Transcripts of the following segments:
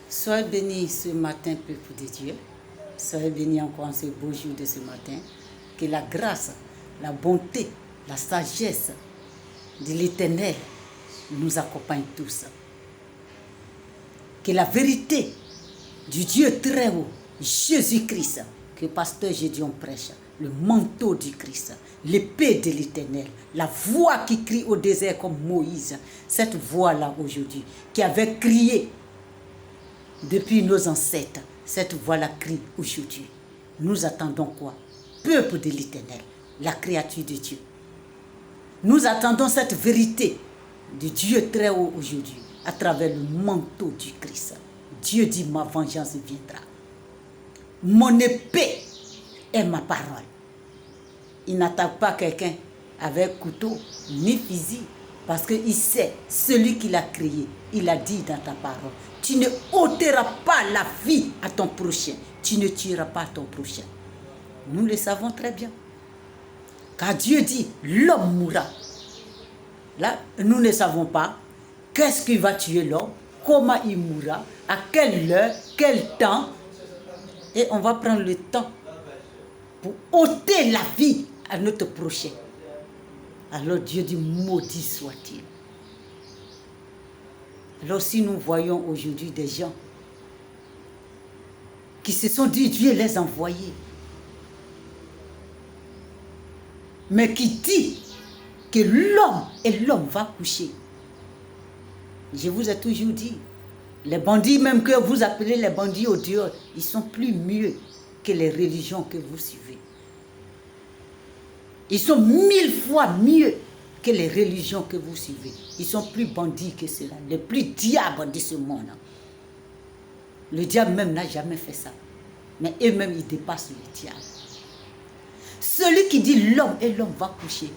Soyez bénis ce matin, peuple de Dieu. Soyez bénis encore en ce beau jour de ce matin. Que la grâce, la bonté, la sagesse de l'Éternel nous accompagne tous. Que la vérité du Dieu très haut, Jésus-Christ, que pasteur Gédéon prêche, le manteau du Christ, l'épée de l'Éternel, la voix qui crie au désert comme Moïse, cette voix-là aujourd'hui, qui avait crié depuis nos ancêtres, cette voix-là crie aujourd'hui. Nous attendons quoi? Peuple de l'Éternel, la créature de Dieu. Nous attendons cette vérité de Dieu très haut aujourd'hui, à travers le manteau du Christ. Dieu dit, ma vengeance viendra. Mon épée est ma parole. Il n'attaque pas quelqu'un avec couteau ni fusil, parce qu'il sait, celui qui l'a créé, il a dit dans ta parole, tu ne ôteras pas la vie à ton prochain, tu ne tueras pas ton prochain. Nous le savons très bien. Car Dieu dit, l'homme mourra. Là, nous ne savons pas qu'est-ce qui va tuer l'homme, comment il mourra, à quelle heure, quel temps. Et on va prendre le temps pour ôter la vie à notre prochain. Alors Dieu dit, maudit soit-il. Alors si nous voyons aujourd'hui des gens qui se sont dit, Dieu les a envoyés, mais qui dit que l'homme et l'homme va coucher. Je vous ai toujours dit, les bandits même que vous appelez les bandits au dehors, ils sont plus mieux que les religions que vous suivez. Ils sont 1000 fois mieux que les religions que vous suivez. Ils sont plus bandits que cela, les plus diables de ce monde. Le diable même n'a jamais fait ça. Mais eux-mêmes, ils dépassent le diable. Celui qui dit l'homme et l'homme va coucher,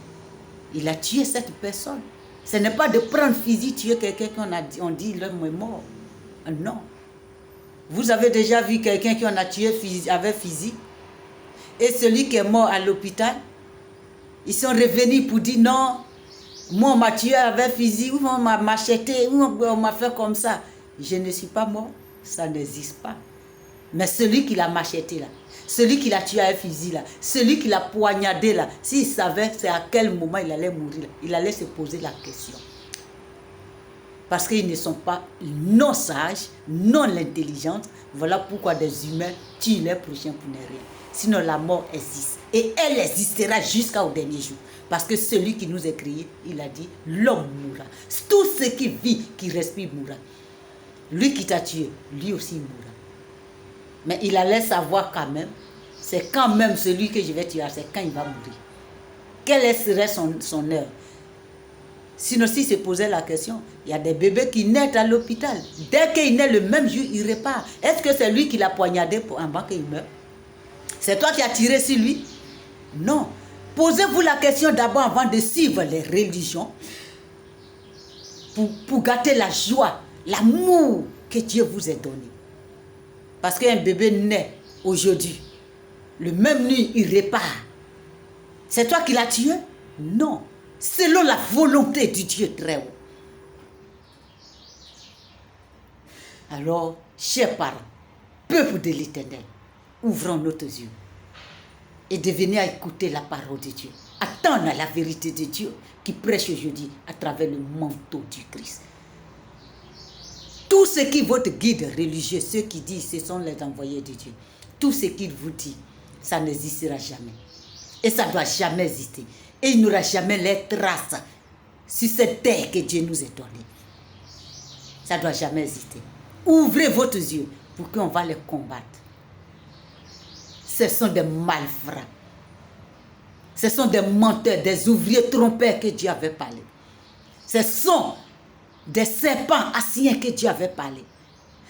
il a tué cette personne. Ce n'est pas de prendre fusil, tuer quelqu'un qu'on dit l'homme est mort. Non. Vous avez déjà vu quelqu'un qu'on a tué avec fusil? Et celui qui est mort à l'hôpital, ils sont revenus pour dire non, moi on m'a tué avec fusil, ou on m'a macheté, ou on m'a fait comme ça. Je ne suis pas mort, ça n'existe pas. Mais celui qui l'a macheté là, celui qui l'a tué avec fusil là, celui qui l'a poignardé là, s'il savait c'est à quel moment il allait mourir, il allait se poser la question. Parce qu'ils ne sont pas non sages, non intelligents. Voilà pourquoi des humains tuent les prochains pour ne rien. Sinon la mort existe. Et elle existera jusqu'au dernier jour. Parce que celui qui nous a créés, il a dit, l'homme mourra. Tout ce qui vit, qui respire, mourra. Lui qui t'a tué, lui aussi mourra. Mais il allait savoir quand même, c'est quand même celui que je vais tuer, c'est quand il va mourir. Quelle serait son heure? Sinon, s'il se posait la question, il y a des bébés qui naissent à l'hôpital. Dès qu'il naît le même jour, il repart. Est-ce que c'est lui qui l'a poignardé avant qu'il meure? C'est toi qui as tiré sur lui? Non. Posez-vous la question d'abord avant de suivre les religions pour gâter la joie, l'amour que Dieu vous a donné. Parce qu'un bébé naît aujourd'hui, le même nuit, il repart. C'est toi qui l'as tué? Non. Selon la volonté du Dieu très haut. Alors, chers parents, peuple de l'Éternel, ouvrons notre yeux et devenez à écouter la parole de Dieu. Attendre la vérité de Dieu qui prêche aujourd'hui à travers le manteau du Christ. Tout ce qui votre guide religieux, ceux qui disent ce sont les envoyés de Dieu, tout ce qu'il vous dit, ça n'existera jamais. Et ça ne doit jamais exister. Et il n'y aura jamais les traces sur cette terre que Dieu nous a donnée. Ça ne doit jamais exister. Ouvrez vos yeux pour qu'on va les combattre. Ce sont des malfrats. Ce sont des menteurs, des ouvriers trompeurs que Dieu avait parlé. Ce sont des serpents anciens que Dieu avait parlé.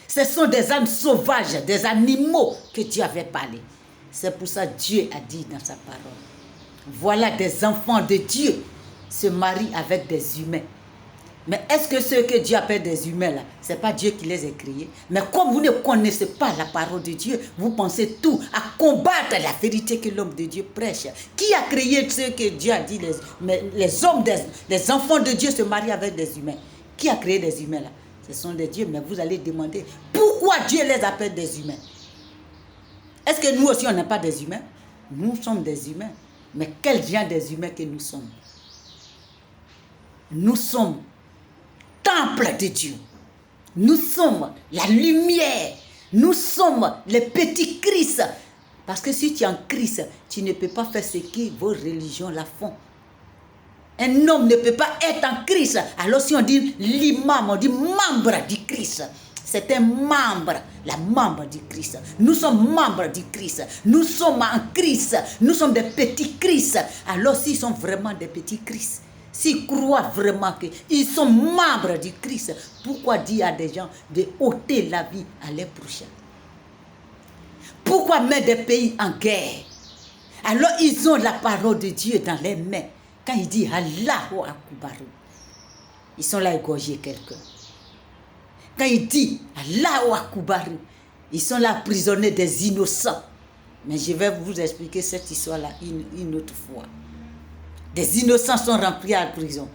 Ce sont des âmes sauvages, des animaux que Dieu avait parlé. C'est pour ça que Dieu a dit dans sa parole. Voilà des enfants de Dieu se marient avec des humains. Mais est-ce que ceux que Dieu appelle des humains là, ce n'est pas Dieu qui les a créés? Mais comme vous ne connaissez pas la parole de Dieu, vous pensez tout à combattre la vérité que l'homme de Dieu prêche. Qui a créé ceux que Dieu a dit, les hommes, les enfants de Dieu se marient avec des humains? Qui a créé des humains là? Ce sont des dieux, mais vous allez demander pourquoi Pourquoi Dieu les appelle des humains? Est-ce que nous aussi, on n'est pas des humains? Nous sommes des humains. Mais quel genre des humains que nous sommes? Nous sommes temple de Dieu. Nous sommes la lumière. Nous sommes les petits Christ. Parce que si tu es en Christ, tu ne peux pas faire ce que vos religions la font. Un homme ne peut pas être en Christ. Alors si on dit l'imam, on dit membre du Christ. C'est un membre, la membre du Christ. Nous sommes membres du Christ. Nous sommes en Christ. Nous sommes des petits Christ. Alors s'ils sont vraiment des petits Christ, s'ils croient vraiment qu'ils sont membres du Christ, pourquoi dire à des gens de ôter la vie à leurs prochains? Pourquoi mettre des pays en guerre? Alors ils ont la parole de Dieu dans les mains. Quand il dit Allahu Akbar, ils sont là à égorger quelqu'un. Quand il dit Allahu Akbar, ils sont là à prisonniers des innocents. Mais je vais vous expliquer cette histoire-là une autre fois. Des innocents sont remplis à la prison.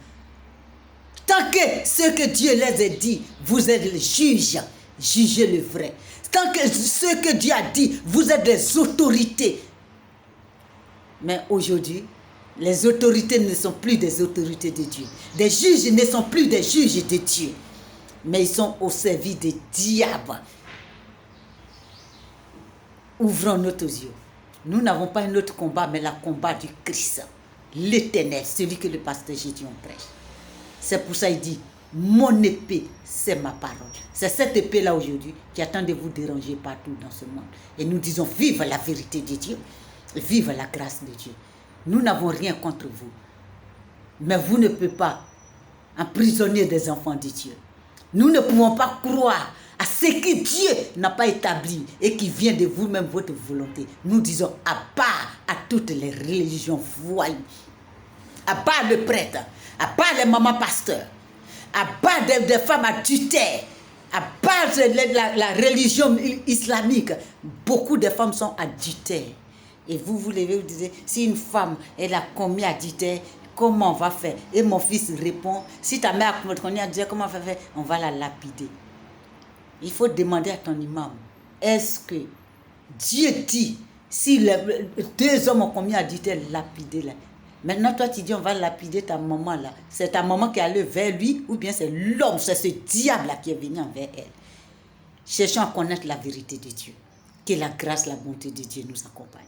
Tant que ce que Dieu les a dit, vous êtes les juges, jugez le vrai. Tant que ce que Dieu a dit, vous êtes des autorités. Mais aujourd'hui, les autorités ne sont plus des autorités de Dieu. Des juges ne sont plus des juges de Dieu. Mais ils sont au service des diables. Ouvrons nos yeux. Nous n'avons pas un autre combat, mais le combat du Christ. L'Éternel, celui que le pasteur Gédion prêche. C'est pour ça qu'il dit, mon épée, c'est ma parole. C'est cette épée-là aujourd'hui qui attend de vous déranger partout dans ce monde. Et nous disons, vive la vérité de Dieu. Vive la grâce de Dieu. Nous n'avons rien contre vous. Mais vous ne pouvez pas emprisonner des enfants de Dieu. Nous ne pouvons pas croire à ce que Dieu n'a pas établi et qui vient de vous-même, votre volonté. Nous disons à part à toutes les religions voyeuses, à part le prêtre, à part les mamans pasteurs, à part des femmes adultères, à part la religion islamique, beaucoup de femmes sont adultères. Et vous levez, vous disiez, si une femme, elle a commis adultère, comment on va faire? Et mon fils répond, si ta mère a commis adultère, comment on va faire? On va la lapider. Il faut demander à ton imam, est-ce que Dieu dit, si deux hommes ont commis adultère, lapidez-la. Maintenant, toi, tu dis, on va lapider ta maman là. C'est ta maman qui est allée vers lui, ou bien c'est l'homme, c'est ce diable-là qui est venu envers elle. Cherchons à connaître la vérité de Dieu. Que la grâce, la bonté de Dieu nous accompagne.